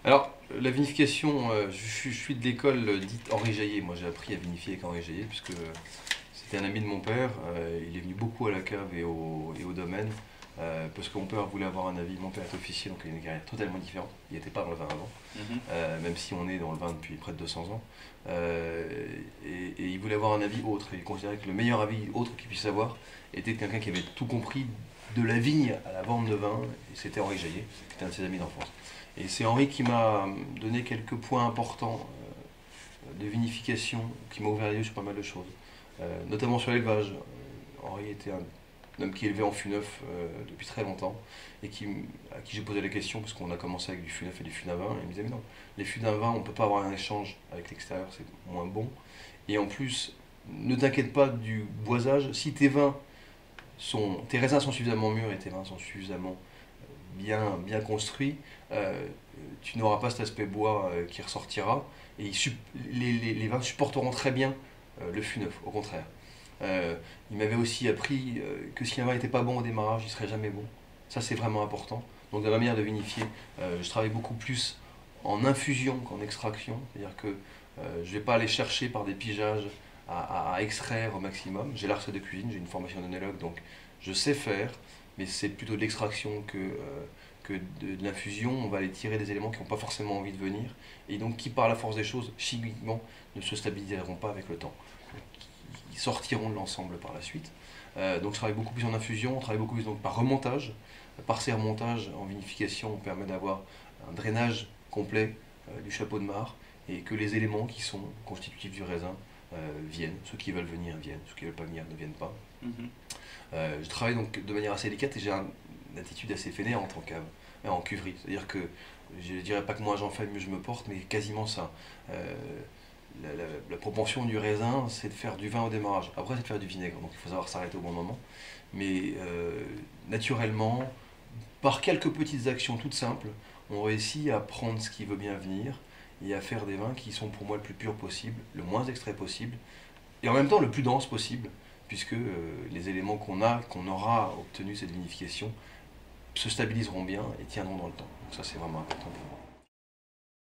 Alors, la vinification, je suis de l'école dite Henri Jaillet. Moi, j'ai appris à vinifier avec Henri Jaillet, puisque c'était un ami de mon père. Il est venu beaucoup à la cave et au domaine, parce que mon père voulait avoir un avis. Mon père est officier, donc il a une carrière totalement différente. Il n'était pas dans le vin avant, Mhm. même si on est dans le vin depuis près de 200 ans. Et il voulait avoir un avis autre. Et il considérait que le meilleur avis autre qu'il puisse avoir était quelqu'un qui avait tout compris de la vigne à la vente de vin. Et c'était Henri Jaillet, qui était un de ses amis d'enfance. Et c'est Henri qui m'a donné quelques points importants de vinification, qui m'a ouvert les yeux sur pas mal de choses, notamment sur l'élevage. Henri était un homme qui élevait en fût neuf depuis très longtemps et à qui j'ai posé la question, parce qu'on a commencé avec du fût neuf et du fût d'un vin, et il me disait mais non, les fûts d'un vin, on ne peut pas avoir un échange avec l'extérieur, c'est moins bon. Et en plus, ne t'inquiète pas du boisage, si tes raisins sont suffisamment mûrs et tes vins sont suffisamment bien construit, tu n'auras pas cet aspect bois qui ressortira. Et les vins supporteront très bien le fût neuf, au contraire. Il m'avait aussi appris que si un vin n'était pas bon au démarrage, il ne serait jamais bon. Ça, c'est vraiment important. Donc, dans ma manière de vinifier, je travaille beaucoup plus en infusion qu'en extraction. C'est-à-dire que je ne vais pas aller chercher par des pigeages à extraire au maximum. J'ai l'art de cuisine, j'ai une formation d'œnologue, donc je sais faire, mais c'est plutôt de l'extraction que de l'infusion. On va aller tirer des éléments qui n'ont pas forcément envie de venir, et donc qui, par la force des choses, chimiquement, ne se stabiliseront pas avec le temps. Ils sortiront de l'ensemble par la suite. Donc je travaille beaucoup plus en infusion, on travaille beaucoup plus donc, par remontage. Par ces remontages en vinification, on permet d'avoir un drainage complet du chapeau de mare et que les éléments qui sont constitutifs du raisin viennent. Ceux qui veulent venir viennent, ceux qui ne veulent pas venir ne viennent pas. Mhm. Je travaille donc de manière assez délicate et j'ai une attitude assez fainéante en cave, en cuverie. C'est-à-dire que je ne dirais pas que moins j'en fais, mieux je me porte, mais quasiment ça. La propension du raisin, c'est de faire du vin au démarrage. Après, c'est de faire du vinaigre, donc il faut savoir s'arrêter au bon moment. Mais naturellement, par quelques petites actions toutes simples, on réussit à prendre ce qui veut bien venir et à faire des vins qui sont pour moi le plus pur possible, le moins extrait possible, et en même temps le plus dense possible, puisque les éléments qu'on aura obtenus cette vinification, se stabiliseront bien et tiendront dans le temps. Donc ça c'est vraiment important pour moi.